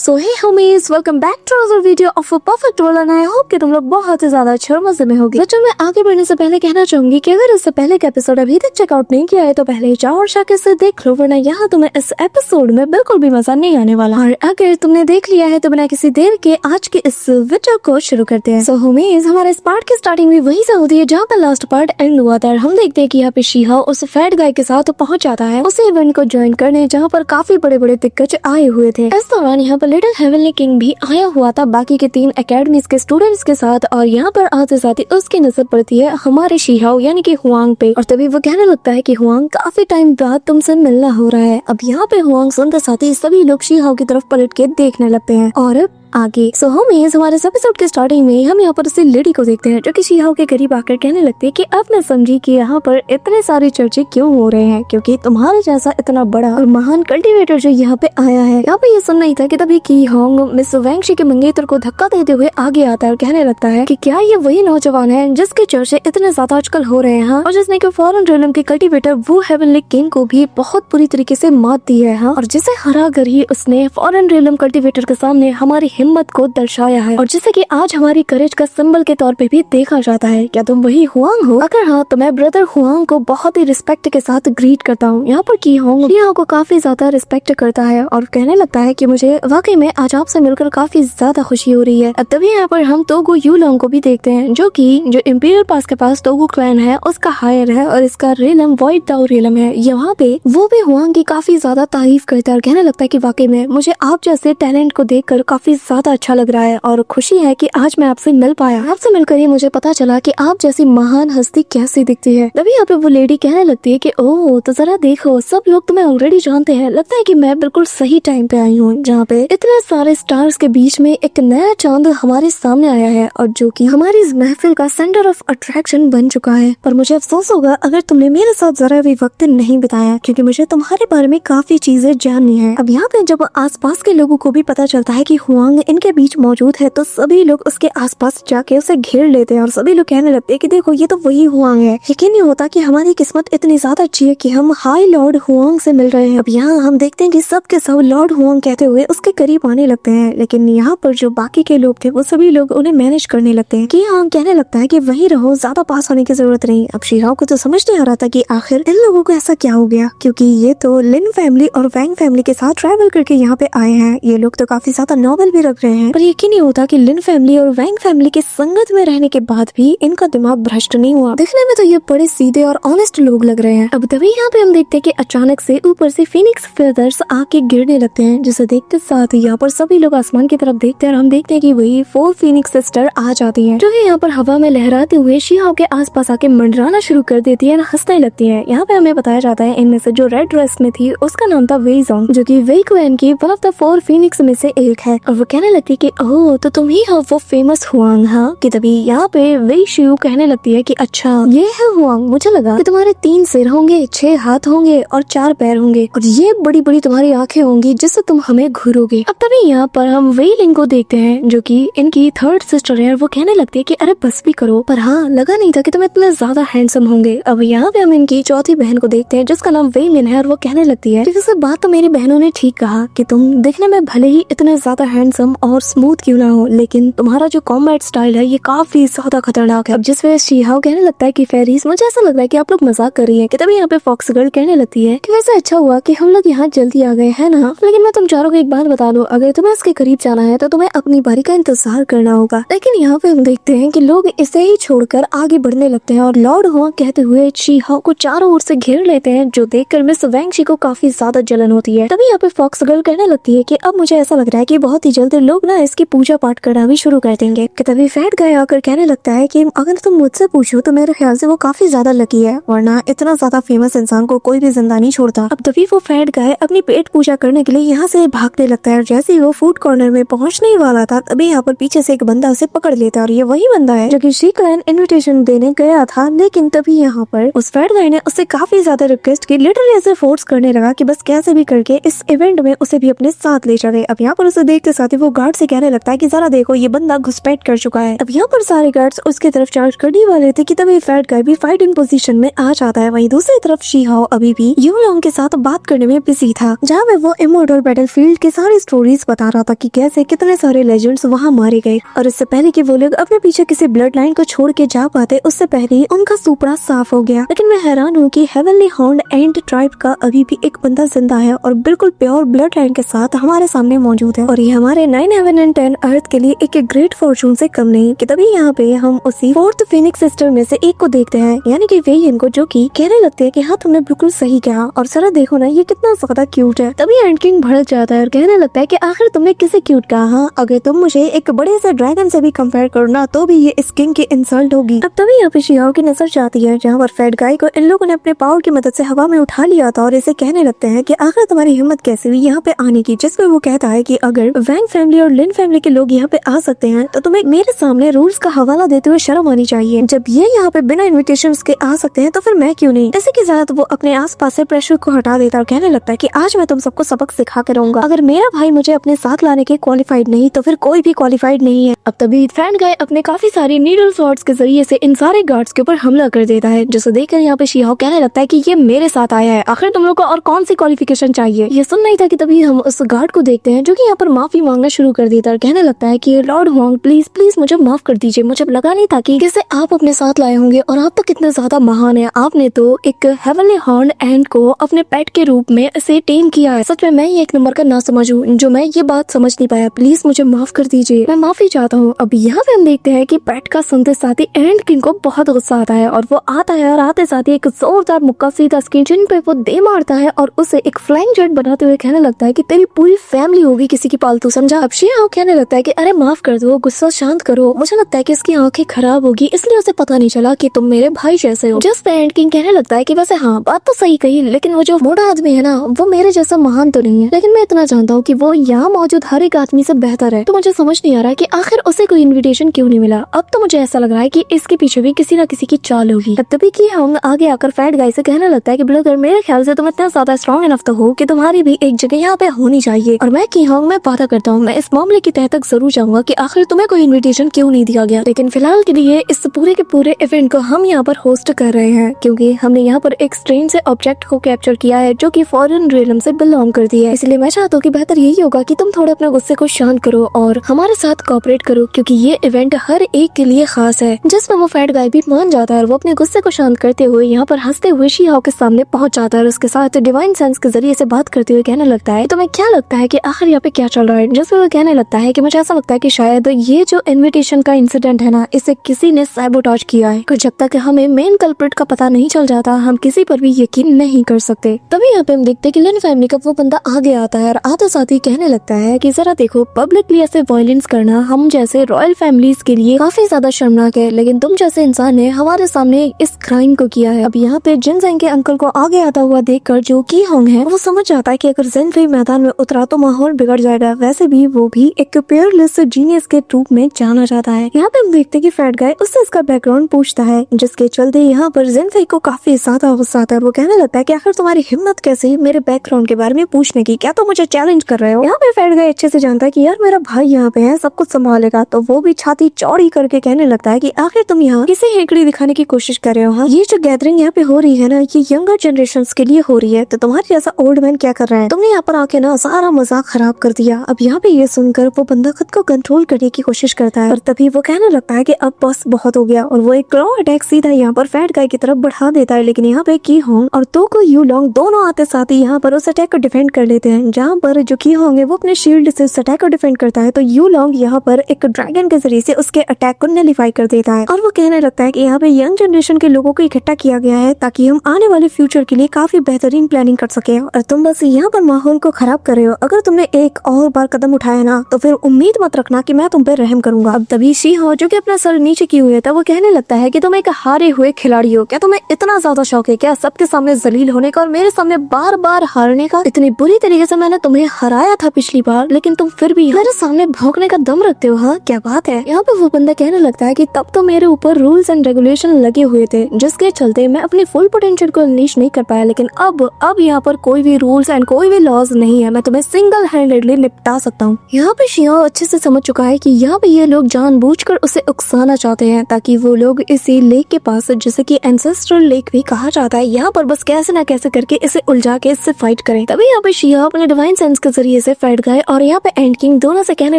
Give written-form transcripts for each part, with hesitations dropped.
So hey homies, welcome back to our video of a perfect world and I hope कि तुम लोग बहुत ही ज्यादा अच्छे और मजे में होगी। बच्चों, मैं आगे बढ़ने से पहले कहना चाहूंगी कि अगर इससे पहले का एपिसोड अभी तक चेकआउट नहीं किया है तो पहले जाओ और जाके इसे देख लो, वरना यहाँ तुम्हें इस एपिसोड में बिल्कुल भी मजा नहीं आने वाला। और अगर तुमने देख लिया है तो बिना किसी देर के आज के इस वीडियो को शुरू करते हैं। सो होमीज, हमारे इस पार्ट की स्टार्टिंग भी वही से होती है जहाँ पर लास्ट पार्ट एंड हुआ था। हम देखते हैं कि यहाँ पे शीहा उस फैट गाय के साथ पहुंच जाता है उस इवेंट को ज्वाइन करने जहाँ पर काफी बड़े बड़े दिग्गज आए हुए थे। इस दौरान यहाँ पर लिटिल हेवनली किंग भी आया हुआ था बाकी के 3 एकेडमीज के स्टूडेंट्स के साथ, और यहाँ पर आते साथ ही उसकी नजर पड़ती है हमारे शीहाओ यानी कि हुआंग पे, और तभी वो कहने लगता है कि हुआंग, काफी टाइम बाद तुमसे मिलना हो रहा है। अब यहाँ पे हुआंग सुनते साथ ही सभी लोग शीहाओ की तरफ पलट के देखने लगते हैं। और आगे सो होमीज, हमारे एपिसोड के स्टार्टिंग में हम यहाँ पर उसी लेडी को देखते हैं जो कि शीहाओ के करीब आकर कहने लगती है कि अब मैं समझी कि यहाँ पर इतने सारे चर्चे क्यों हो रहे हैं, क्योंकि तुम्हारे जैसा इतना बड़ा और महान कल्टीवेटर जो यहाँ पे आया है। यहाँ पे ये सुन नहीं था कि तभी की होंग मिस वैंगशी के मंगेतर को धक्का देते हुए आगे आता है और कहने लगता है कि क्या ये वही नौजवान है जिसके चर्चे इतने ज्यादा आजकल हो रहे हैं और जिसने की फॉरेन रियलम के कल्टीवेटर वो हेवनली किंग को भी बहुत बुरी तरीके से मात दी है, और जिसे हरा कर ही उसने फॉरेन रियलम कल्टीवेटर के सामने हमारी हिम्मत को दर्शाया है, और जिसे कि आज हमारी करेज का सिंबल के तौर पे भी देखा जाता है। क्या तुम वही हुआंग हो? अगर हाँ तो मैं ब्रदर हुआंग को बहुत ही रिस्पेक्ट के साथ ग्रीट करता हूँ। यहाँ पर की होंग शीहाओ को काफी ज्यादा रिस्पेक्ट करता है और कहने लगता है कि मुझे वाकई में आज आपसे मिलकर काफी ज्यादा खुशी हो रही है। अब तभी यहाँ पर हम तोगो यूलोंग को भी देखते हैं जो इंपीरियल पास के पास तोगो क्लैन है उसका हायर है और इसका रियलम वॉइड दाओ रियलम है। यहाँ पे वो भी हुआंग की काफी ज्यादा तारीफ करता है और कहने लगता है कि वाकई में मुझे आप जैसे टैलेंट को देखकर काफी ज्यादा अच्छा लग रहा है और खुशी है कि आज मैं आपसे मिल पाया। आपसे मिलकर ही मुझे पता चला कि आप जैसी महान हस्ती कैसी दिखती है। तभी यहाँ पे वो लेडी कहने लगती है कि ओह, तो जरा देखो, सब लोग तुम्हें ऑलरेडी जानते हैं। लगता है कि मैं बिल्कुल सही टाइम पे आई हूँ जहाँ पे इतने सारे स्टार्स के बीच में एक नया चांद हमारे सामने आया है और जो कि हमारी इस महफिल का सेंटर ऑफ अट्रैक्शन बन चुका है। पर मुझे अफसोस होगा अगर तुमने मेरे साथ जरा भी वक्त नहीं बिताया, क्योंकि मुझे तुम्हारे बारे में काफी चीजें जाननी है। अब यहाँ पे जब आसपास के लोगों को भी पता चलता है कि हुआंग इनके बीच मौजूद है तो सभी लोग उसके आसपास जाके उसे घेर लेते हैं और सभी लोग कहने लगते हैं कि देखो, ये तो वही हुआंग है। यकीन नहीं होता कि हमारी किस्मत इतनी ज्यादा अच्छी है कि हम हाई लॉर्ड हुआंग से मिल रहे हैं। अब यहाँ हम देखते हैं कि सब के सब लॉर्ड हुआंग कहते हुए उसके करीब आने लगते हैं, लेकिन यहाँ पर जो बाकी के लोग थे वो सभी लोग उन्हें मैनेज करने लगते हैं कि हाँ, कहने लगता है कि वही रहो, ज्यादा पास होने की जरूरत नहीं। अब शीहाओ को तो समझ नहीं आ रहा था कि आखिर इन लोगों को ऐसा क्या हो गया, क्योंकि ये तो लिन फैमिली और वैंग फैमिली के साथ ट्रैवल करके यहाँ पे आए हैं। ये लोग तो काफी ज्यादा नॉवल भी रख रहे हैं, पर यकीन नहीं होता कि लिन फैमिली और वैंग फैमिली की संगत में रहने के बाद भी इनका दिमाग भ्रष्ट नहीं हुआ। देखने में तो ये बड़े सीधे और ऑनेस्ट लोग लग रहे हैं। अब तभी यहाँ पे हम देखते हैं कि अचानक से ऊपर से फिनिक्स फेदर्स आके गिरने लगते हैं, जिसे देखते साथ ही यहाँ पर सभी लोग आसमान की तरफ देखते हैं और हम देखते हैं कि वही 4 फिनिक्स सिस्टर आ जाती हैं, जो कि यहाँ पर हवा में लहराते हुए शीहाओ के आसपास आके मंडराना शुरू कर देती है, हंसने लगती है। यहाँ पे हमें बताया जाता है इनमें से जो रेड ड्रेस में थी उसका नाम था वेई जोंग, जो की वेई क्वेन की वन ऑफ द 4 फिनिक्स में से एक है, और वो कहने लगती है कि ओह, तो तुम ही हो वो फेमस हुआंग। हाँ, कि तभी यहाँ पे वेई शियू कहने लगती है कि अच्छा, ये है हुआंग। मुझे लगा कि तुम्हारे 3 सिर होंगे, 6 हाथ होंगे और 4 पैर होंगे, और ये बड़ी बड़ी तुम्हारी आंखें होंगी जिससे तुम हमें घूरोगे। अब तभी यहाँ पर हम वेई लिंग को देखते हैं जो कि इनकी 3rd सिस्टर है, और वो कहने लगती है कि अरे बस भी करो, पर हाँ, लगा नहीं था कि तुम इतने ज्यादा हैंडसम होंगे। अब यहाँ पे हम इनकी 4थी बहन को देखते हैं जिसका नाम वेई मिन है, और वो कहने लगती है कि वैसे बात तो मेरी बहनों ने ठीक कहा कि तुम दिखने में भले ही इतने ज्यादा हैंडसम और स्मूथ क्यों ना हो, लेकिन तुम्हारा जो कॉम्बैट स्टाइल है ये काफी ज्यादा खतरनाक है। अब जिस वजह शीहाओ कहने लगता है कि फेरीज, मुझे ऐसा लग रहा है कि आप लोग मजाक कर रही हैं। कि तभी यहाँ पे फॉक्स गर्ल कहने लगती है कि वैसे अच्छा हुआ कि हम लोग यहाँ जल्दी आ गए हैं ना, लेकिन मैं तुम चारों को एक बात बता दूं, अगर तुम्हें इसके करीब जाना है तो तुम्हें अपनी बारी का इंतजार करना होगा। लेकिन यहाँ पे हम देखते हैं कि लोग इसे ही छोड़कर आगे बढ़ने लगते हैं और लॉर्ड हुआंग कहते हुए शीहाओ को चारों ओर से घेर लेते हैं, जो देखकर मिस वैंगशी को काफी ज्यादा जलन होती है। तभी यहाँ पे फॉक्स गर्ल कहने लगती है कि अब मुझे ऐसा लग रहा है कि बहुत ही जल्द लोग ना इसकी पूजा पाठ करना भी शुरू कर देंगे। कि तभी फैट गाय आकर कहने लगता है कि अगर तुम मुझसे पूछो तो मेरे ख्याल से वो काफी ज्यादा लकी है, वरना इतना ज्यादा फेमस इंसान को कोई भी जिंदा नहीं छोड़ता। अब तभी वो फैट गाय अपनी पेट पूजा करने के लिए यहाँ से भागने लगता है, और जैसे ही वो फूड कॉर्नर में पहुंचने ही वाला था तभी यहाँ पर पीछे से एक बंदा उसे पकड़ लेता है, और ये वही बंदा है जो कि शी क्लैन इन्विटेशन देने गया था। लेकिन तभी यहाँ पर उस फैट गाय ने उससे काफी ज्यादा रिक्वेस्ट की, लिटरली ऐसे फोर्स करने लगा कि बस कैसे भी करके इस इवेंट में उसे भी अपने साथ ले चले। अब यहाँ पर उसे देखते साथ ही वो गार्ड से कहने लगता है कि जरा देखो ये बंदा घुसपैठ कर चुका है। अब यहाँ पर सारे गार्ड्स उसके तरफ चार्ज करने वाले थे कि तभी फैट गाय भी फाइटिंग पोजीशन में आ जाता है। वहीं दूसरी तरफ शी हाओ अभी भी यू लॉन्ग के साथ बात करने में बिजी था, जहाँ पे वो इमॉर्टल बैटलफील्ड की सारी स्टोरीज बता रहा था कि कैसे कितने सारे लेजेंड्स वहाँ मारे गए और इससे पहले कि वो लोग अपने पीछे किसी ब्लड लाइन को छोड़ के जा पाते उससे पहले ही उनका सुपड़ा साफ हो गया। लेकिन मैं हैरान हूँ कि हेवनली हॉर्न एंड ट्राइब का अभी भी एक बंदा जिंदा है और बिल्कुल प्योर ब्लड लाइन के साथ हमारे सामने मौजूद है और ये हमारे 9 हेवन एंड 10 अर्थ के लिए एक ग्रेट फॉर्चून से कम नहीं कि तभी यहाँ पे हम उसी 4th फीनिक्स सिस्टर में से एक को देखते हैं, यानी कि वेयन को, जो कि कहने लगते हैं कि हाँ तुमने बिल्कुल सही कहा और जरा देखो ना ये कितना ज्यादा क्यूट है। तभी एंड किंग भड़क जाता है और कहने लगता है कि आखिर तुमने किसे क्यूट कहा? हाँ, अगर तुम मुझे एक बड़े से ड्रैगन से भी कंपेयर करना तो भी ये इस किंग की इंसल्ट होगी। अब तभी यहाँ पे शियाओ की नजर जाती है, जहाँ पर फैट गाय को इन लोगों ने अपने पावर की मदद से हवा में उठा लिया था और इसे कहने लगते हैं कि आखिर तुम्हारी हिम्मत कैसे हुई यहाँ पे आने की, जिसमें वो कहता है कि अगर वैंग फैमिली और लिन फैमिली के लोग यहाँ पे आ सकते हैं तो तुम्हें मेरे सामने रूल्स का हवाला देते हुए शर्म आनी चाहिए। जब ये यहाँ पे बिना इन्विटेशन के आ सकते हैं तो फिर मैं क्यों नहीं? इसी के साथ वो अपने आसपास से प्रेशर को हटा देता और कहने लगता है कि आज मैं तुम सबको सबक सिखा कर रहूंगा। अगर मेरा भाई मुझे अपने साथ लाने के क्वालिफाइड नहीं तो फिर कोई भी क्वालिफाइड नहीं है। अब तभी फैन गाय अपने काफी सारी नीडल स्वॉर्ड्स के जरिए से इन सारे गार्ड्स के ऊपर हमला कर देता है, जिसे देखकर यहाँ पे शियाओ कहने लगता है कि ये मेरे साथ आया है, आखिर तुम लोग को और कौन सी क्वालिफिकेशन चाहिए? ये सुन नहीं था कि तभी हम उस गार्ड को देखते हैं जो कि यहाँ पर माफी मांगना शुरू कर देता है और कहने लगता है कि लॉर्ड हुआंग प्लीज प्लीज मुझे माफ कर दीजिए, मुझे लगा नहीं था कि किसे आप अपने साथ लाए होंगे और आप तो कितने ज्यादा महान है। आपने तो एक हेवनली हॉर्न एंड को अपने पेट के रूप में इसे टेम किया है। सच में मैं ये एक नंबर का ना समझूं जो मैं ये बात समझ नहीं पाया, प्लीज मुझे माफ कर दीजिए, मैं माफी चाहता हूँ। अब यहाँ पे हम देखते हैं कि पेट का सुनते साथ ही एंड किंग को बहुत गुस्सा आता है और वो आता है और आते साथ ही एक जोरदार मुक्का सीधा उसकी चिन पे वो दे मारता है और उसे एक फ्लाइंग जेट बनाते हुए कहने लगता है कि तेरी पूरी फैमिली होगी किसी की पालतू, समझा? अब शियाओ कहने लगता है कि अरे माफ कर दो, गुस्सा शांत करो, मुझे लगता है कि इसकी आंखें खराब होगी इसलिए उसे पता नहीं चला कि तुम मेरे भाई जैसे हो। जिस पे एंड किंग कहने लगता है कि वैसे हाँ बात तो सही कही, लेकिन वो जो मोटा आदमी है ना वो मेरे जैसा महान तो नहीं है, लेकिन मैं इतना जानता हूँ कि वो यहाँ मौजूद हर एक आदमी से बेहतर है। तो मुझे समझ नहीं आ रहा है कि आखिर उसे कोई इन्विटेशन क्यों नहीं मिला। अब तो मुझे ऐसा लग रहा है कि इसके पीछे भी किसी न किसी की चाल होगी। अब तभी कि हम आगे आकर फैट गाय से कहने लगता है कि ब्रदर मेरे ख्याल से तुम इतना ज्यादा स्ट्रॉन्ग इनफ तो हो कि तुम्हारी भी एक जगह यहाँ पे होनी चाहिए और मैं की हूँ, मैं वादा करता हूँ मैं इस मामले की तह तक जरूर जाऊंगा कि आखिर तुम्हें कोई इन्विटेशन क्यों नहीं दिया गया। लेकिन फिलहाल के लिए इस पूरे के पूरे इवेंट को हम यहाँ पर होस्ट कर रहे हैं क्योंकि हमने यहाँ पर एक स्ट्रेन से ऑब्जेक्ट को कैप्चर किया है जो कि फॉरेन रियलम से बिलोंग करती है। इसलिए मैं चाहता हूँ कि बेहतर यही होगा कि तुम थोड़ा अपने गुस्से को शांत करो और हमारे साथ कोऑपरेट करो क्योंकि ये इवेंट हर एक के लिए खास है। जिसमें वो फैट गाय भी मान जाता है और वो अपने गुस्से को शांत करते हुए यहाँ पर हंसते हुए शियाओ के सामने पहुंच जाता है और उसके साथ डिवाइन सेंस के जरिए से बात करते हुए कहने लगता है तुम्हें क्या लगता है कि आखिर यहाँ पे क्या चल रहा है? जिसमें वो कहने लगता है कि मुझे ऐसा लगता है कि शायद ये जो इन्विटेशन का इंसिडेंट है ना इसे किसी ने सैबोटाज किया है, और जब तक हमें मेन कल्प्रिट का पता नहीं चल जाता हम किसी पर भी यकीन नहीं कर सकते। तभी यहाँ पे हम देखते हैं कि लिन फैमिली का वो बंदा आगे आता है और आते साथ ही कहने लगता है कि जरा देखो पब्लिकली ऐसे वायलेंस करना हम जैसे रॉयल फैमिलीज के लिए काफी ज्यादा शर्मनाक है, लेकिन तुम जैसे इंसान ने हमारे सामने इस क्राइम को किया है। अब यहाँ पे जिनजेंग के अंकल को आगे आता हुआ देखकर जो की होंग है वो समझ जाता है कि अगर जिनफेई मैदान में उतरा तो माहौल बिगड़ जाएगा। वैसे भी वो भी एक पेयरलेस जीनियस के रूप में जाना जाता है। यहाँ पे हम देखते हैं कि फैट गाय उससे इसका बैकग्राउंड पूछता है, जिसके चलते यहाँ पर जिनफेई को काफी ज्यादा गुस्सा आता है। वो कहने लगता है कि आखिर तुम्हारी हिम्मत कैसे मेरे बैकग्राउंड के बारे में पूछने की, क्या तुम मुझे चैलेंज कर रहे हो? यहाँ पे फैट गाय अच्छे से जानता है कि यार मेरा भाई यहाँ पे है, सब कुछ संभालेगा, तो वो भी छाती चौड़ी करके कहने लगता है कि आखिर तुम यहाँ किसे हेकड़ी दिखाने की कोशिश कर रहे हो? हाँ, ये जो गैदरिंग यहाँ पे हो रही है ना ये यंगर जनरेशन के लिए हो रही है, तो तुम्हारे जैसा ओल्ड मैन क्या कर रहा है? तुमने यहाँ पर आके ना सारा मजाक खराब कर दिया। अब यहाँ पे ये सुनकर वो बंदा खुद को कंट्रोल करने की कोशिश करता है और तभी वो कहने लगता है कि अब बस बहुत हो गया और वो एक क्लॉ अटैक सीधा यहाँ पर फैट गाय की तरफ बढ़ा देता है। लेकिन यहाँ पे की होंग और तो को यू लॉन्ग दोनों आते साथ ही यहाँ पर उस अटैक को डिफेंड कर लेते हैं। जहाँ पर जो की होंग है वो अपने शील्ड से उस अटैक को डिफेंड करता है तो यू लॉन्ग यहाँ पर एक ड्रैगन के जरिए से उसके अटैक को नलिफाई कर देता है और वो कहने लगता है कि यहाँ पे यंग जनरेशन के लोगों को इकट्ठा किया गया है ताकि हम आने वाले फ्यूचर के लिए काफी बेहतरीन प्लानिंग कर सके और तुम बस यहाँ पर माहौल को खराब कर रहे हो। अगर तुमने एक और बार कदम उठाया ना तो फिर उम्मीद मत रखना कि मैं तुम पे रहम करूंगा। अब तभी शी हो जो कि अपना सर नीचे किए हुए था वो कहने लगता है कि तुम एक हारे हुए खिलाड़ी हो, क्या तुम्हें इतना ज्यादा शौक है क्या सबके सामने जलील होने का और मेरे सामने बार बार हारने का? इतनी बुरी तरीके से मैंने तुम्हें हराया था पिछली बार लेकिन तुम फिर भी मेरे सामने भौंकने का दम रखते हो। हाँ क्या बात है? यहाँ पे वो बंदा कहने लगता है कि तब तो मेरे ऊपर रूल्स एंड रेगुलेशन लगे हुए थे जिसके चलते मैं अपनी फुल पोटेंशियल को अनलीश नहीं कर पाया, लेकिन अब यहाँ पर कोई भी रूल्स एंड कोई भी लॉज नहीं है, मैं तुम्हें सिंगल हैंडेडली निपटा सकता हूँ। हूँ। यहाँ पे शियाओ अच्छे से समझ चुका है कि यहाँ पे ये लोग जानबूझकर उसे उकसाना चाहते हैं ताकि वो लोग इसी लेक के पास, जिसे कि एंसेस्ट्रल लेक भी कहा जाता है, यहाँ पर बस कैसे ना कैसे करके इसे उलझा के इससे फाइट करें। तभी यहाँ पे शियाओ अपने डिवाइन सेंस के जरिए से फाइट गए और यहाँ पे एंड किंग दोनों से कहने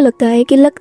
लगता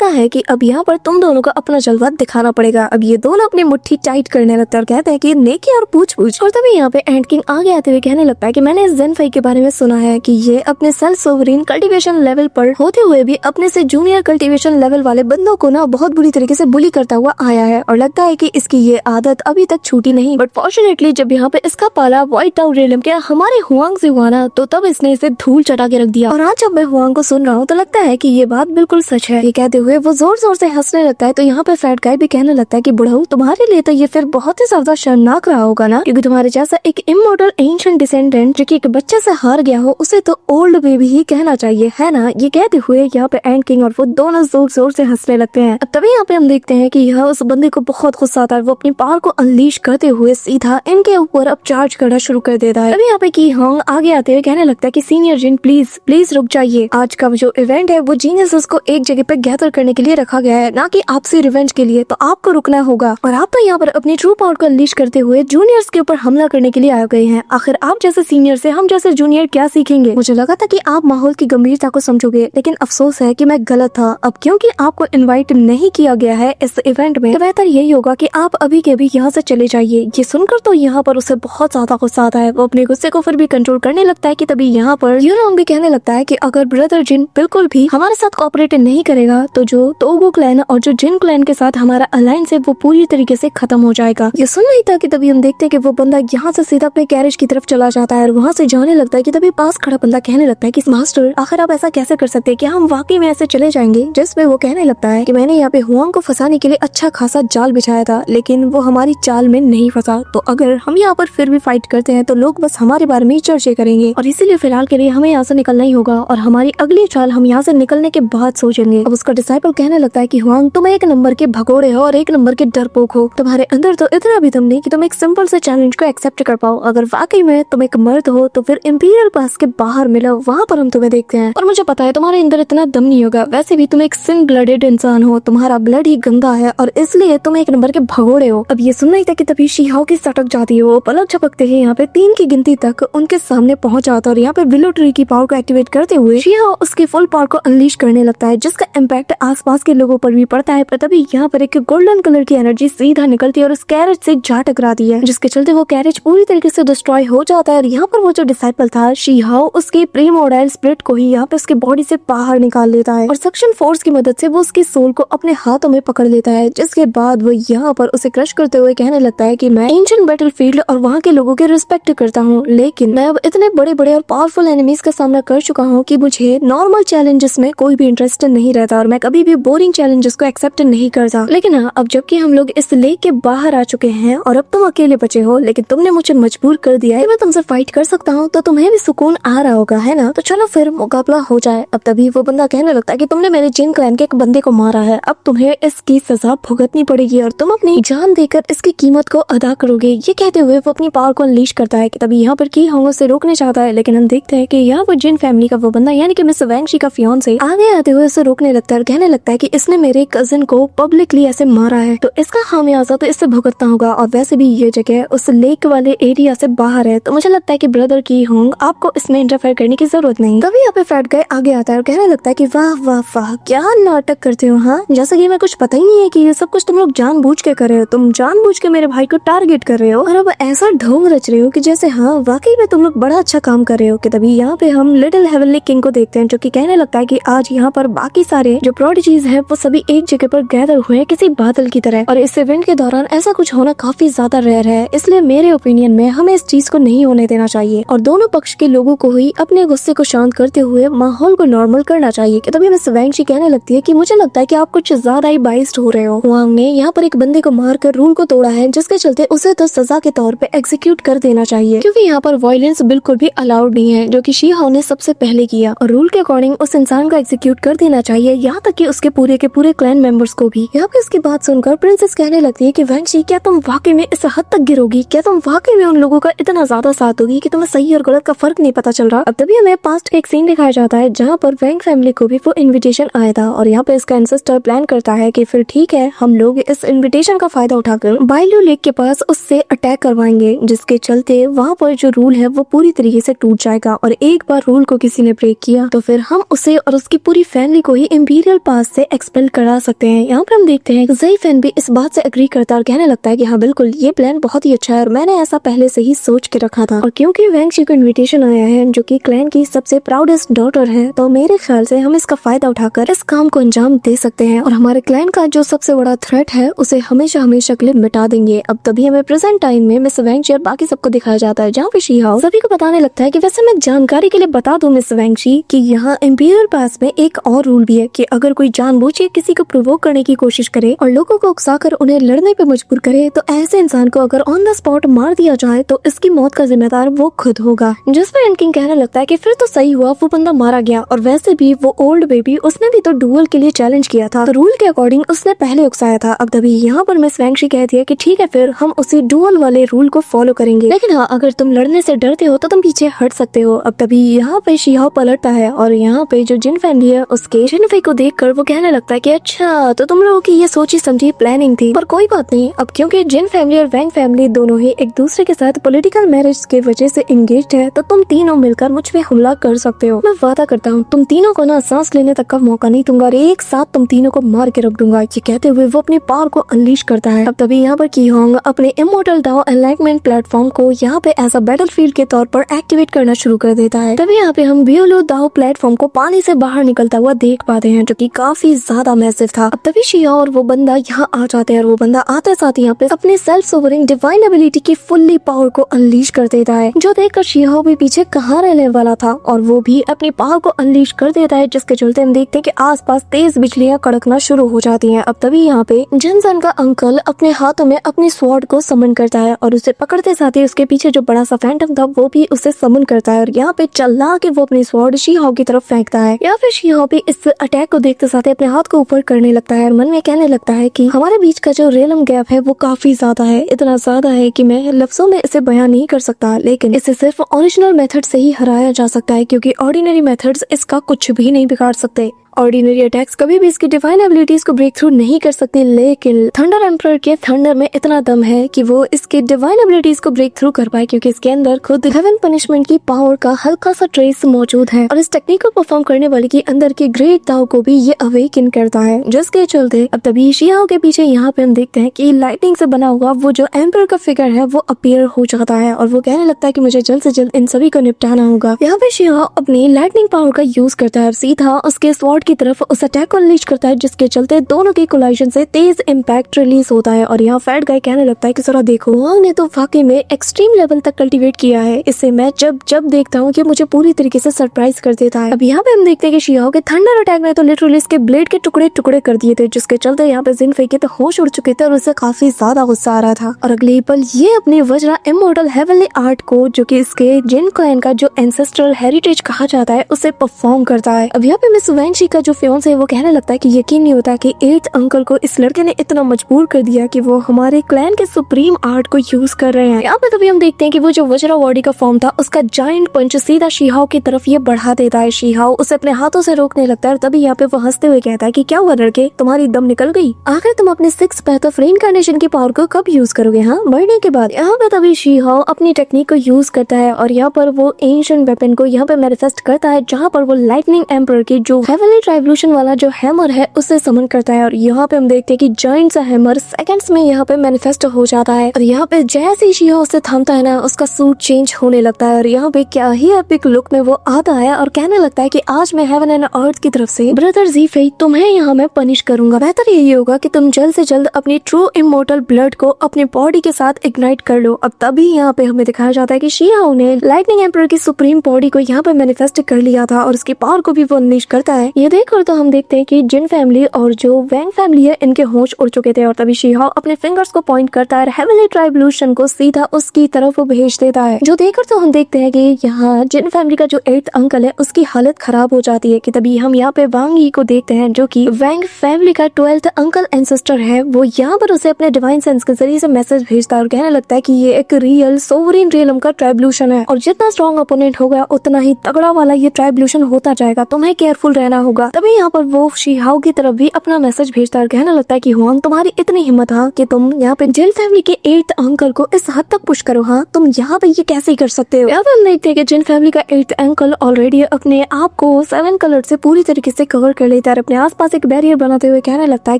है कि अब यहाँ पर तुम दोनों को अपना जलवा दिखाना पड़ेगा। अब ये दोनों अपनी मुट्ठी टाइट करने लगता है और कहते हैं कि नेकी और पूछ पूछ। और तभी यहाँ पे एंड किंग आगे आते हुए कहने लगता है कि मैंने इस जेन फाई के बारे में सुना है कि ये अपने सेल्फ सोवरेन कल्टीवेशन लेवल पर होते हुए भी अपने से जूनियर कल्टीवेशन लेवल वाले बंदों को ना बहुत बुरी तरीके से बुली करता हुआ आया है और लगता है कि इसकी ये आदत अभी तक छूटी नहीं। बट फॉर्चुनेटली जब यहाँ पे इसका पाला व्हाइट टाउन रियलम के हमारे हुआंग से हुआ ना, तो तब इसने इसे धूल चटा के रख दिया। और आज जब मैं हुआंग को सुन रहा हूँ तो लगता है कि ये बात बिल्कुल सच है। ये कहते हुए वो जोर जोर से हंसने लगता है। तो यहाँ पे फैट गाय भी कहने लगता है कि बुढ़ऊ, तुम्हारे लिए तो ये फिर बहुत ही ज्यादा शर्मनाक रहा होगा ना, क्योंकि तुम्हारे जैसा एक इमोर्टल एंशिएंट डिसेंडेंट जो कि एक बच्चे से हार गया हो, उसे तो ओल्ड बेबी ही कहना चाहिए, है ना। ये कहते हुए यहाँ पे एंड किंग और वो दोनों जोर जोर से हंसने लगते हैं। अब तभी यहाँ पे हम देखते हैं कि यह उस बंदे को बहुत गुस्सा आता है। वो अपनी पावर को अनलीश करते हुए सीधा इनके ऊपर अब चार्ज करना शुरू कर देता है। तभी यहाँ पे की होंग आगे आते हुए कहने लगता है कि सीनियर जिन प्लीज रुक जाइए। आज का जो इवेंट है वो जीनियस को एक जगह पे गैदर करने के लिए रखा गया है, ना कि आपसी रिवेंज के लिए, तो आपको रुकना होगा। और आप तो यहाँ पर अपनी ट्रू पावर को अनलीश करते हुए जूनियर्स के ऊपर हमला करने के लिए आ गए हैं। आखिर आप जैसे सीनियर से हम जैसे जूनियर क्या सीखेंगे? मुझे लगा था कि आप माहौल की गंभीरता को समझोगे, लेकिन अफसोस है कि मैं गलत था। अब क्योंकि आपको इनवाइट नहीं किया गया है इस इवेंट में, तो बेहतर यही होगा कि आप अभी के अभी यहाँ से चले जाइए। ये सुनकर तो यहाँ पर उसे बहुत ज्यादा गुस्सा आता है। वो अपने गुस्से को फिर भी कंट्रोल करने लगता है कि तभी यहाँ पर यूरोंग भी कहने लगता है कि अगर ब्रदर जिन बिल्कुल भी हमारे साथ कोऑपरेट नहीं करेगा तो जो तोगो क्लैन और जो जिन क्लैन के साथ हमारा अलायंस है वो पूरी तरीके से खत्म हो जाएगा। ये सुन नहीं था कि तभी हम देखते हैं कि वो बंदा यहाँ से सीधा अपने कैरेज की तरफ चला जाता है और वहाँ से जाने लगता है कि तभी पास खड़ा बंदा कहने लगता है कि मास्टर, आखिर आप ऐसा कैसे कर सकते हैं कि हम वाकई में ऐसे चले जाएंगे? जिसमें वो कहने लगता है कि मैंने यहाँ पे हुआंग को फंसाने के लिए अच्छा खासा जाल बिछाया था, लेकिन वो हमारी चाल में नहीं फंसा। तो अगर हम यहाँ पर फिर भी फाइट करते हैं तो लोग बस हमारे बारे में ही चर्चे करेंगे और इसीलिए फिलहाल के लिए हमें यहाँ से निकलना ही होगा और हमारी अगली चाल हम यहाँ से निकलने के बाद सोचेंगे। अब उसका डिसाइपल कहने लगता है कि हुआंग, तुम एक नंबर के भगोड़े हो और एक नंबर के डरपोक हो। तुम्हारे अंदर तो इतना भी दम नहीं कि तुम एक सिंपल से चैलेंज को एक्सेप्ट कर पाओ। अगर वाकई में तुम एक मर्द हो तो फिर इंपीरियल पास के बाहर मिलो, वहाँ पर हम तुम्हें देखते हैं। और मुझे पता है तुम्हारे अंदर इतना दम नहीं होगा, वैसे भी तुम एक सिन ब्लडेड इंसान हो, तुम्हारा ब्लड ही गंदा है और इसलिए तुम एक नंबर के भगोड़े हो। अब ये सुनना ही था कि तभी शीहाओ की सटक जाती है। वो पलक झपकते ही यहाँ पे 3 की गिनती तक उनके सामने पहुंच जाता है और यहाँ पे विलो ट्री की पावर को एक्टिवेट करते हुए शीहाओ उसके फुल पावर को अनलीश करने लगता है, जिसका इम्पैक्ट आसपास के लोगों पर भी पड़ता है। पर तभी यहाँ पर एक गोल्डन कलर की एनर्जी सीधा निकलती है और उस कैरेज से जा टकराती है, जिसके चलते वो कैरेज पूरी तरीके से डिस्ट्रॉय हो जाता है। और यहाँ पर वो जो डिसाइपल था शीहाओ, उसके प्रीमोडाइल स्पिरिट को ही यहाँ पे उसके बॉडी से बाहर निकाल लेता है और सक्शन फोर्स की मदद से वो उसकी सोल को अपने हाथों में पकड़ लेता है, जिसके बाद वो यहाँ पर उसे क्रश करते हुए कहने लगता है कि मैं एंशिएंट बैटलफील्ड और वहाँ के लोगों के रिस्पेक्ट करता हूँ, लेकिन मैं अब इतने बड़े बड़े और पावरफुल एनिमीज का सामना कर चुका हूँ कि मुझे नॉर्मल चैलेंजेस में कोई भी इंटरेस्ट नहीं रहता और मैं कभी भी बोरिंग चैलेंजेस को एक्सेप्ट नहीं करता। लेकिन हाँ, अब जबकि हम लोग इस लेक के बाहर आ चुके हैं और अब तुम अकेले बचे हो, लेकिन तुमने मुझे मजबूर कर दिया है, मैं तुमसे फाइट कर सकता हूँ, तो तुम्हें भी सुकून आ रहा होगा, है ना? तो चलो फिर मुकाबला हो जाए। अब तभी वो बंदा कहने लगता है कि तुमने मेरे जिन क्लैन के एक बंदे को मारा है, अब तुम्हें इसकी सजा भुगतनी पड़ेगी और तुम अपनी जान देकर इसकी कीमत को अदा करोगे। ये कहते हुए वो अपनी पावर को अनलीश करता है कि तभी यहाँ पर की होंग उसे रोकने चाहता है, लेकिन हम देखते हैं कि यहाँ पर जिन फैमिली का वो बंदा यानी कि मिस वैंगशी का फियांसे आगे आते हुए उसे रोकने लगता है और कहने लगता है कि इसने मेरे कजिन को पब्लिकली ऐसे मारा है, तो इसका खामियाजा तो इससे भुगतना होगा और वैसे भी ये जगह उस लेक वाले एरिया से बाहर है, तो मुझे लगता है कि ब्रदर की होंग आपको इसमें इंटरफेयर करने की जरूरत नहीं। तभी यहाँ पे फैट गाय आगे आता है और कहने लगता है कि वाह वाह वाह, क्या नाटक करते हो, हाँ, जैसा कि मैं कुछ पता ही नहीं है कि ये सब कुछ तुम लोग जानबूझ के कर रहे हो, तुम जानबूझ के मेरे भाई को टारगेट कर रहे हो और अब ऐसा ढोंग रच रहे हो कि जैसे हाँ वाकई में तुम लोग बड़ा अच्छा काम कर रहे हो। कि तभी यहाँ पे हम लिटिल हेवनली किंग को देखते हैं, जो कि कहने लगता है कि आज यहाँ पर बाकी सारे जो प्रोडिजीज हैं वो सभी एक जगह पर गैदर हुए हैं किसी बादल की तरह, और इस इवेंट के दौरान ऐसा कुछ होना काफी ज्यादा रेयर है, इसलिए मेरे ओपिनियन में हमें इस चीज को नहीं होने देना चाहिए और दोनों पक्ष के लोगों को ही अपने गुस्से को शांत करते हुए माहौल को नॉर्मल करना चाहिए। कि तभी मिस वैंगशी कहने लगती है कि मुझे लगता है कि आप कुछ ज्यादा ही बाइस्ड हो रहे हो। हुआंग ने यहाँ पर एक बंदे को मारकर रूल को तोड़ा है, जिसके चलते उसे तो सजा के तौर पे एग्जीक्यूट कर देना चाहिए, क्योंकि यहाँ पर वायलेंस बिल्कुल भी अलाउड नहीं है, जो कि शीहाओ ने सबसे पहले किया, और रूल के अकॉर्डिंग उस इंसान को एग्जीक्यूट कर देना चाहिए, यहाँ तक कि उसके पूरे के पूरे क्लैन मेंबर्स को भी। यहाँ पे उसकी बात सुनकर प्रिंसेस कहने लगती है कि वैंगशी, क्या तुम वाकई में इस हद तक गिरोगी? क्या तुम वाकई में उन लोगों का इतना ज्यादा साथ होगी कि तुम्हें सही और गलत का फर्क नहीं पता चल रहा? अब तभी हमें पास्ट का एक सीन दिखाया जाता है जहाँ पर वैंग फैमिली फैमिली को भी वो इनविटेशन आया था और यहाँ पे इसका एंसेस्टर प्लान करता है कि फिर ठीक है, हम लोग इस इनविटेशन का फायदा उठाकर बाइलू लेक के पास उससे अटैक करवाएंगे, जिसके चलते वहाँ पर जो रूल है वो पूरी तरीके से टूट जाएगा। और एक बार रूल को किसी ने ब्रेक किया तो फिर हम उसे और उसकी पूरी फैमिली को ही इंपीरियल पास से एक्सपेल करा सकते हैं। यहाँ पर हम देखते हैं ज़ेई फैन भी इस बात से एग्री करता है और कहने लगता है कि हाँ बिल्कुल, ये प्लान बहुत ही अच्छा है और मैंने ऐसा पहले से ही सोच के रखा था। और क्योंकि वैंग शी को इन्विटेशन आया है जो कि क्लैन की सबसे प्राउडेस्ट डॉटर है, तो मेरे ख्याल से हम इसका फायदा उठाकर इस काम को अंजाम दे सकते हैं और हमारे क्लैन का जो सबसे बड़ा थ्रेट है उसे हमेशा हमेशा के लिए मिटा देंगे। अब तभी हमें प्रेजेंट टाइम में मिस वैंग शी और बाकी सबको दिखाया जाता है, जहाँ पे शी हाओ सभी को बताने लगता है कि वैसे मैं जानकारी के लिए बता दूं मिस वैंग शी कि यहाँ इंपीरियल पास में एक और रूल भी है कि अगर कोई जानबूझ के किसी को प्रोवोक करने की कोशिश करे और लोगों को उकसाकर उन्हें लड़ने पे मजबूर करे, तो ऐसे इंसान को अगर ऑन द स्पॉट मार दिया जाए तो इसकी मौत का जिम्मेदार वो खुद होगा। जिस पर एंड किंग कहने लगता है कि फिर तो सही हुआ, वो बंदा मारा गया और वैसे भी वो ओल्ड बेबी, उसने भी तो डुअल के लिए चैलेंज किया था, तो रूल के अकॉर्डिंग उसने पहले उकसाया था। अब तभी यहाँ पर मिस वैंग शी कहती है कि ठीक है, फिर हम उसी डुअल वाले रूल को फॉलो करेंगे, लेकिन हाँ अगर तुम लड़ने से डरते हो तो तुम पीछे हट सकते हो। अब तभी यहाँ पे शी हाओ पलटता है और यहाँ पे जो जिन फैमिली है उसके जिनफे को देखकर वो कहने लगता है कि अच्छा, तो तुम लोगों की ये सोची समझी प्लानिंग थी, पर कोई बात नहीं। अब क्योंकि जिन फैमिली और वैंग फैमिली दोनों ही एक दूसरे के साथ पॉलिटिकल मैरिज के वजह से एंगेज्ड है, तो तुम तीनों मिलकर मुझ पे हमला कर सकते हो। मैं वादा करता हूँ तुम तीनों को ना सांस लेने तक का मौका नहीं दूंगा और एक साथ तुम तीनों को मार के रख दूंगा। ये कहते हुए वो अपनी पावर को अनलीश करता है। अब तभी यहाँ पर की होंग अपने इमोर्टल दाओ एनलाइटमेंट प्लेटफॉर्म को यहाँ पे एज अ बैटलफील्ड के तौर पर एक्टिवेट करना शुरू कर देता है। तभी यहाँ पे हम बियोलो दाओ प्लेटफॉर्म को पानी से बाहर निकलता हुआ देख पाते हैं, जो कि काफी ज्यादा मैसिव था। अब तभी शिया और वो बंदा यहाँ आ जाते हैं और वो बंदा आते साथ यहाँ पे अपने सेल्फ सोवरिंग डिवाइन एबिलिटी की फुल्ली पावर को अनलीश कर देता है, जो देखकर शिया भी पीछे कहाँ रहने वाला था और वो भी अपनी पावर को अनलीश कर देता है, जिसके चलते हम देखते हैं कि आसपास तेज बिजलियां कड़कना शुरू हो जाती हैं। अब तभी यहाँ पे जिनसन का अंकल अपने हाथों में अपनी स्वॉर्ड को समन करता है और उसे पकड़ते साथ ही उसके पीछे जो बड़ा सा फैंटम था वो भी उसे समन करता है और यहाँ पे चिल्ला के वो अपनी स्वॉर्ड शी हाओ की तरफ फेंकता है। या फिर शी हाओ भी इस अटैक को देखते साथ ही अपने हाथ को ऊपर करने लगता है और मन में कहने लगता है कि हमारे बीच का जो रियलम गैप है वो काफी ज्यादा है, इतना ज्यादा है कि मैं लफ्जों में इसे बयां नहीं कर सकता, लेकिन इसे सिर्फ ओरिजिनल मेथड से ही हराया जा सकता है, क्योंकि ऑर्डिनरी मेथड्स इसका कुछ भी नहीं बिगाड़ सकते। ऑर्डिनरी अटैक्स कभी भी इसकी डिवाइन एबिलिटीज को ब्रेक थ्रू नहीं कर सकते, लेकिन थंडर एम्परर के थंडर में इतना दम है कि वो इसके डिवाइन एबिलिटीज को ब्रेक थ्रू कर पाए, क्योंकि इसके अंदर खुद हेवन पनिशमेंट की पावर का हल्का सा ट्रेस मौजूद है और इस टेक्निक को परफॉर्म करने वाले के अंदर के ग्रेट दाव को भी ये अवेकन करता है, जिसके चलते अब तभी शियाओ के पीछे यहाँ पे हम देखते हैं कि लाइटिंग से बना हुआ वो जो एम्परर का फिगर है वो अपीयर हो जाता है और वो कहने लगता है कि मुझे जल्द से जल्द इन सभी को निपटाना होगा। यहाँ पे शियाओ अपनी लाइटनिंग पावर का यूज करता है और सीधा उसके स्वॉर्ड की तरफ उस अटैक को अनलीश करता है, जिसके चलते दोनों के कोलाइजन से तेज इम्पैक्ट रिलीज होता है। और यहाँ फैट गाय कहने लगता है कि जरा देखो, वांग ने तो वाकई में एक्सट्रीम लेवल तक कल्टीवेट किया है, इसे मैं जब देखता हूँ कि मुझे पूरी तरीके से सरप्राइज कर देता है। अब यहाँ पे हम देखते हैं कि शियाओ के थंडर अटैक ने तो लिटरली इसके ब्लेड के टुकड़े टुकड़े कर दिए थे, जिसके चलते यहाँ पे जिन फेंके तो होश उड़ चुके थे और उसे काफी ज्यादा गुस्सा आ रहा था। और अगले पल ये अपनी वज्रा इमोर्टल हेवनली आर्ट को, जो कि इसके जिन क्लैन का जो एंसेस्ट्रल हेरिटेज कहा जाता है, उसे परफॉर्म करता है। अब यहाँ पे मिस वैंग शी का जो फियांसे है वो कहने लगता है कि यकीन नहीं होता कि 8th अंकल को इस लड़के ने इतना मजबूर कर दिया कि वो हमारे क्लैन के सुप्रीम आर्ट को यूज कर रहे हैं। यहाँ पे तभी हम देखते हैं कि वो जो वज्रा बॉडी का फॉर्म था उसका जायंट पंच सीधा शीहाओ की तरफ ये बढ़ा देता है। शीहाओ उसे अपने हाथों से रोकने लगता है और तभी यहाँ पे वो हंसते हुए कहता है कि क्या हुआ लड़के, तुम्हारी दम निकल गई? आखिर तुम अपने 6 पैथ ऑफ रेइनकार्नेशन की पावर को कब यूज करोगे? हाँ, मरने के बाद। यहाँ पे तभी शीहाओ अपनी टेक्निक को यूज करता है और यहाँ पर वो एंशिएंट वेपन को यहाँ पे मैनिफेस्ट करता है, जहाँ पर वो लाइटनिंग एम्परर की जो हेवनली ट्राइब्यूशन वाला जो हैमर है उसे समन करता है। और यहाँ पे हम देखते हैं कि जायंट सा हैमर सेकंड्स में यहाँ पे मैनिफेस्ट हो जाता है और यहाँ पे जैसे ही शिया उसे थामता है ना, उसका सूट चेंज होने लगता है और यहाँ पे क्या ही एपिक लुक में वो आता है और कहने लगता है कि आज मैं हेवन एंड अर्थ की तरफ से ब्रदर ज़ीफेई तुम्हें यहाँ मैं पनिश करूंगा। बेहतर यही होगा कि तुम जल्द से जल्द अपनी ट्रू इमोर्टल ब्लड को अपनी बॉडी के साथ इग्नाइट कर लो। अब तभी यहाँ पे हमें दिखाया जाता है कि शिया ने लाइटनिंग एम्परर की सुप्रीम बॉडी को यहाँ पे मैनिफेस्ट कर लिया था और उसकी पावर को भी वो अनलीश करता है। ये देखकर तो हम देखते हैं कि जिन फैमिली और जो वैंग फैमिली है इनके होश उड़ चुके थे और तभी शी-हाओ अपने फिंगर्स को पॉइंट करता है, हेवनली ट्राइब्यूशन को सीधा उसकी तरफ भेज देता है। जो देखकर तो हम देखते हैं कि यहाँ जिन फैमिली का जो 8th अंकल है उसकी हालत खराब हो जाती है कि तभी हम यहाँ पे वांग यी को देखते हैं जो कि वैंग फैमिली का 12th अंकल एंड सिस्टर है। वो यहाँ पर उसे अपने डिवाइन सेंस के जरिए से मैसेज भेजता है और कहने लगता है कि ये एक रियल सोवरेन रियलम का ट्राइब्यूशन है और जितना स्ट्रॉन्ग अपोनेंट होगा उतना ही तगड़ा वाला ये ट्राइब्यूशन होता जाएगा, तुम्हें केयरफुल रहना होगा। तभी यहाँ पर वो शी-हाओ की तरफ भी अपना मैसेज भेजता है और कहने लगता है कि हुआंग तुम्हारी इतनी हिम्मत है कि तुम यहाँ पे जिन फैमिली के 8th अंकल को इस हद तक पुश करो, हाँ तुम यहाँ पे ये कैसे कर सकते हो। यहाँ पे हम देखते हैं कि जिन फैमिली का 8th अंकल ऑलरेडी अपने आप को 7 कलर से पूरी तरीके से कवर कर लेता है, अपने आसपास एक बैरियर बनाते हुए कहने लगता है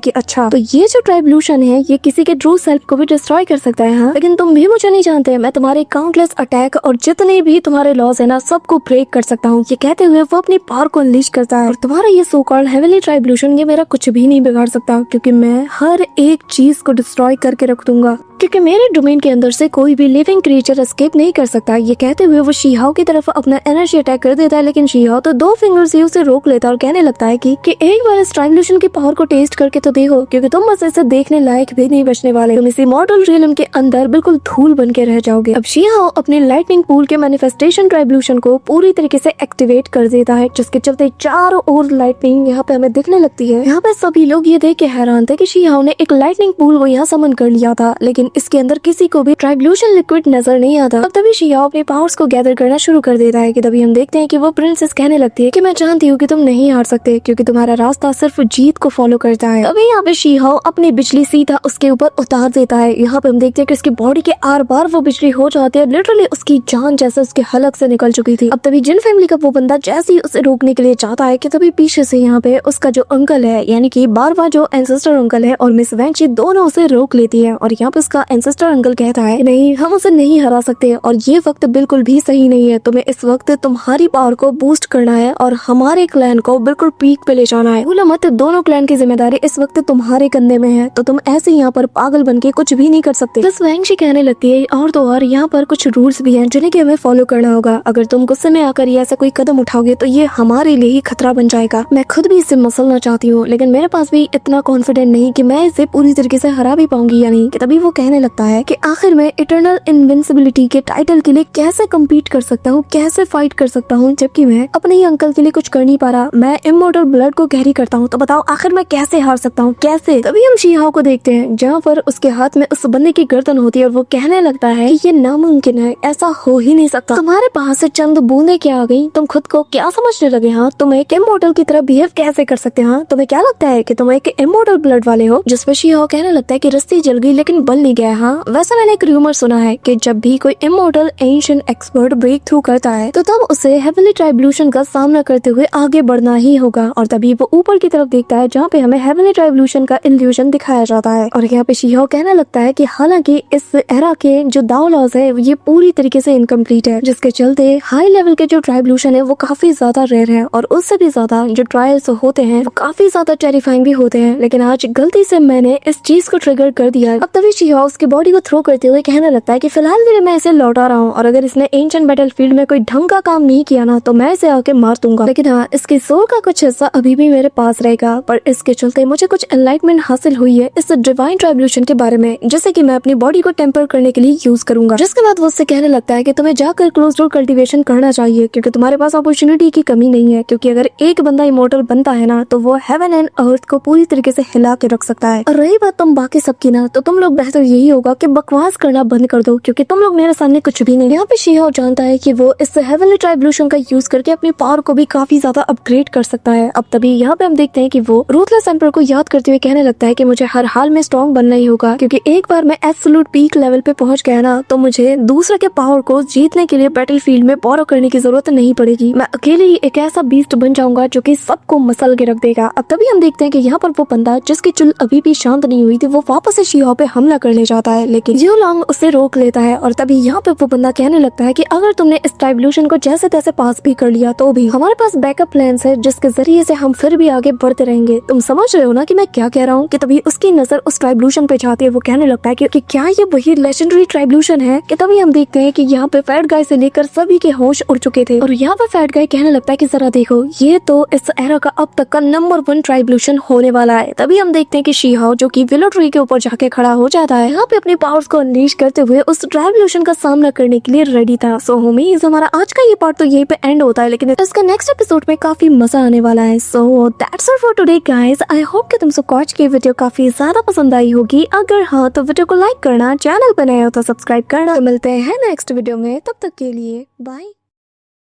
कि अच्छा तो ये जो ट्राइब्यूशन है ये किसी के ट्रू सेल्फ को भी डिस्ट्रॉय कर सकता है, हाँ लेकिन तुम भी मुझे नहीं जानते, मैं तुम्हारे काउंटलेस अटैक और जितने भी तुम्हारे लॉज है ना सबको ब्रेक कर सकता हूँ। ये कहते हुए वो अपनी पावर को अनलीश करता है और तुम्हारा ये सो कॉल्ड हेवनली ट्राइब्यूशन ये मेरा कुछ भी नहीं बिगाड़ सकता क्योंकि मैं हर एक चीज को डिस्ट्रॉय करके रख दूंगा, क्योंकि मेरे डोमेन के अंदर से कोई भी लिविंग क्रिएचर एस्केप नहीं कर सकता। ये कहते हुए वो शी-हाओ की तरफ अपना एनर्जी अटैक कर देता है, लेकिन शी-हाओ तो 2 फिंगर से उसे रोक लेता है और कहने लगता है कि एक बार इस ट्राइब्यूशन की पावर को टेस्ट करके तो देखो, क्योंकि तुम बस इसे देखने लायक भी नहीं बचने वाले, तुम इसी मॉर्टल रियलम के अंदर बिल्कुल धूल बन के रह जाओगे। अब शी-हाओ अपने लाइटनिंग पूल के मैनिफेस्टेशन ट्राइब्यूशन को पूरी तरीके से एक्टिवेट कर देता है, जिसके चलते चारों ओर लाइटनिंग यहाँ पे हमें दिखने लगती है। यहाँ पे सभी लोग ये देख के हैरान थे कि शी-हाओ ने एक लाइटनिंग पूल वो यहाँ समन कर लिया था, लेकिन इसके अंदर किसी को भी ट्राइब्यूशन लिक्विड नजर नहीं आता। अब तभी शी-हाओ अपने पावर्स को गैदर करना शुरू कर देता है कि तभी हम देखते हैं कि वो प्रिंसेस कहने लगती है कि मैं जानती हूँ कि तुम नहीं हार सकते क्योंकि तुम्हारा रास्ता सिर्फ जीत को फॉलो करता है। अभी यहाँ पे शी-हाओ अपनी बिजली सीधा उसके ऊपर उतार देता है। यहाँ पे हम देखते हैं कि उसकी बॉडी के आर पार वो बिजली हो जाती है, लिटरली उसकी जान जैसे उसके हलक से निकल चुकी थी। अब तभी जिन फैमिली का वो बंदा जैसे ही उसे रोकने के लिए चाहता है कि तभी पीछे से यहाँ पे उसका जो अंकल है यानी कि बारवा जो एंसेस्टर अंकल है और मिस वैंग ची दोनों उसे रोक लेती है और यहाँ पे उसका एंसेस्टर अंकल कहता है नहीं हम उसे नहीं हरा सकते और ये वक्त बिल्कुल भी सही नहीं है, तुम्हें इस वक्त तुम्हारी पावर को बूस्ट करना है और हमारे क्लैन को बिल्कुल पीक पे ले जाना है। भूलो मत दोनों क्लैन की जिम्मेदारी इस वक्त तुम्हारे कंधे में है, तो तुम ऐसे यहाँ पर पागल बन के कुछ भी नहीं कर सकते। बस वैंग शी कहने लगती है और तो और यहाँ पर कुछ रूल्स भी हैं जिन्हें कि हमें फॉलो करना होगा, अगर तुम गुस्से में आकर ये ऐसा कोई कदम उठाओगे तो ये हमारे लिए ही खतरा बन जाएगा। मैं खुद भी इससे मसलना चाहती हूँ लेकिन मेरे पास भी इतना कॉन्फिडेंट नहीं कि मैं इसे पूरी तरीके से हरा भी पाऊंगी या नहीं। कि तभी वो कहने लगता है कि आखिर मैं इटर्नल इनविंसिबिलिटी के टाइटल के लिए कैसे कम्पीट कर सकता हूँ, कैसे फाइट कर सकता हूँ जबकि मैं अपने ही अंकल के लिए कुछ कर नहीं पा रहा। मैं इमॉर्टल ब्लड को कैरी करता हूँ, तो बताओ आखिर मैं कैसे हार सकता हूँ, कैसे। तभी हम शी-हाओ को देखते हैं जहाँ पर उसके हाथ में उस बंदे की गर्दन होती है और वो कहने लगता है कि ये नामुमकिन है, ऐसा हो ही नहीं सकता, तुम्हारे पास से चंद बूंदे क्या आ गई, तुम खुद को क्या समझने लगे, हाँ तुम एक इमॉर्टल की तरह बिहेव कैसे कर सकते हैं, हाँ तुम्हें क्या लगता है कि तुम एक इमॉर्टल ब्लड वाले हो। जिस पर शी-हाओ कहने लगता है कि रस्सी जल गई लेकिन बल नहीं गया। हाँ वैसे मैंने एक रूमर सुना है कि जब भी कोई immortal ancient expert break through करता है तो तब उसे हेवनली ट्राइब्यूशन का सामना करते हुए आगे बढ़ना ही होगा। और तभी वो ऊपर की तरफ देखता है जहाँ पे हमें हेवनली ट्राइब्यूशन का इल्यूजन दिखाया जाता है और यहाँ पे शी-हाओ कहने लगता है कि हालांकि इस एरा के जो दाओ लॉज है ये पूरी तरीके से इनकम्प्लीट है, जिसके चलते हाई लेवल के जो ट्राइब्यूशन है वो काफी ज्यादा रेयर है और उससे भी ज्यादा जो ट्रायल्स होते हैं वो काफी ज्यादा टेरिफाइंग भी होते हैं, लेकिन आज गलती से मैंने इस चीज को ट्रिगर कर दिया। अब तभी शी-हाओ उसकी बॉडी को थ्रो करते हुए कहने लगता है कि फिलहाल के लिए मैं इसे लौटा रहा हूँ और अगर इसने एंशिएंट बैटलफील्ड में कोई ढंग का काम नहीं किया ना तो मैं इसे आके मार दूंगा, लेकिन हाँ इसकी सोल का कुछ हिस्सा अभी भी मेरे पास रहेगा। पर इसके चलते मुझे कुछ एनलाइटमेंट हासिल हुई है इस डिवाइन ट्राइब्यूशन के बारे में, जैसे कि मैं अपनी बॉडी को टेम्पर करने के लिए यूज करूंगा। जिसके बाद वो उससे कहने लगता है कि तुम्हें जाकर क्लोज डोर कल्टीवेशन करना चाहिए क्योंकि तुम्हारे पास अपॉर्चुनिटी की कमी नहीं है, क्योंकि अगर एक बंदा इमॉर्टल बनता है ना तो वो हेवन एंड अर्थ को पूरी तरीके से हिला के रख सकता है। और रही बात तुम बाकी सबकी ना, तो तुम लोग बेहतर यही होगा कि बकवास करना बंद कर दो क्योंकि तुम लोग मेरे सामने कुछ भी नहीं। यहाँ पे शी-हाओ जानता है कि वो इस हेवनली ट्राइब्यूशन का यूज करके अपनी पावर को भी काफी ज्यादा अपग्रेड कर सकता है। अब तभी यहाँ पे हम देखते हैं कि वो रूथलेस एम्पर को याद करते हुए कहने लगता है कि मुझे हर हाल में स्ट्रॉन्ग बनना ही होगा क्योंकि एक बार मैं एब्सोल्यूट पीक लेवल पे पहुंच गया ना तो मुझे दूसरे के पावर को जीतने के लिए बैटलफील्ड में बोरो करने की जरूरत नहीं पड़ेगी। मैं अकेले ही एक ऐसा बीस्ट बन जाऊंगा जो कि सबको मसल के रख देगा। अब तभी हम देखते हैं कि यहाँ पर वो बंदा जिसकी चुल अभी भी शांत नहीं हुई थी वो वापस से शी-हाओ पे हमला करने जाता है, लेकिन जियो लॉन्ग उसे रोक लेता है। और तभी यहाँ पे वो बंदा कहने लगता है कि अगर तुमने इस ट्राइब्यूशन को जैसे तैसे पास भी कर लिया तो भी हमारे पास बैकअप प्लान्स है जिसके जरिए से हम फिर भी आगे बढ़ते रहेंगे। तुम समझ रहे हो ना कि मैं क्या कह रहा हूँ। कि तभी उसकी नजर उस ट्राइब्यूशन पे जाती है, वो कहने लगता है कि क्या ये वही लेजेंडरी ट्राइब्यूशन है। कि तभी हम देखते हैं कि यहाँ पे फैट गाय से लेकर सभी के होश उड़ चुके थे और यहाँ पे फैट गाय कहने लगता है कि जरा देखो ये तो इस इस एरा का अब तक का नंबर 1 ट्राइब्यूशन होने वाला है। तभी हम देखते हैं कि शी-हाओ जो कि विलो ट्री के ऊपर जाके खड़ा हो जाता है, यहाँ पे अपनी पावर्स को अनलीश करते हुए उस ट्राइब्यूशन का सामना करने के लिए रेडी था। सो होमीज, हमारा आज का ये पार्ट तो यहीं पे एंड होता है, लेकिन इसका नेक्स्ट एपिसोड में काफी मजा आने वाला है। So that's all for today guys. I hope कि तुम सबको आज की वीडियो काफी ज्यादा पसंद आई होगी। अगर हाँ तो वीडियो को लाइक करना, चैनल पर नए हो तो सब्सक्राइब करना। तो मिलते हैं नेक्स्ट वीडियो में, तब तक के लिए बाय।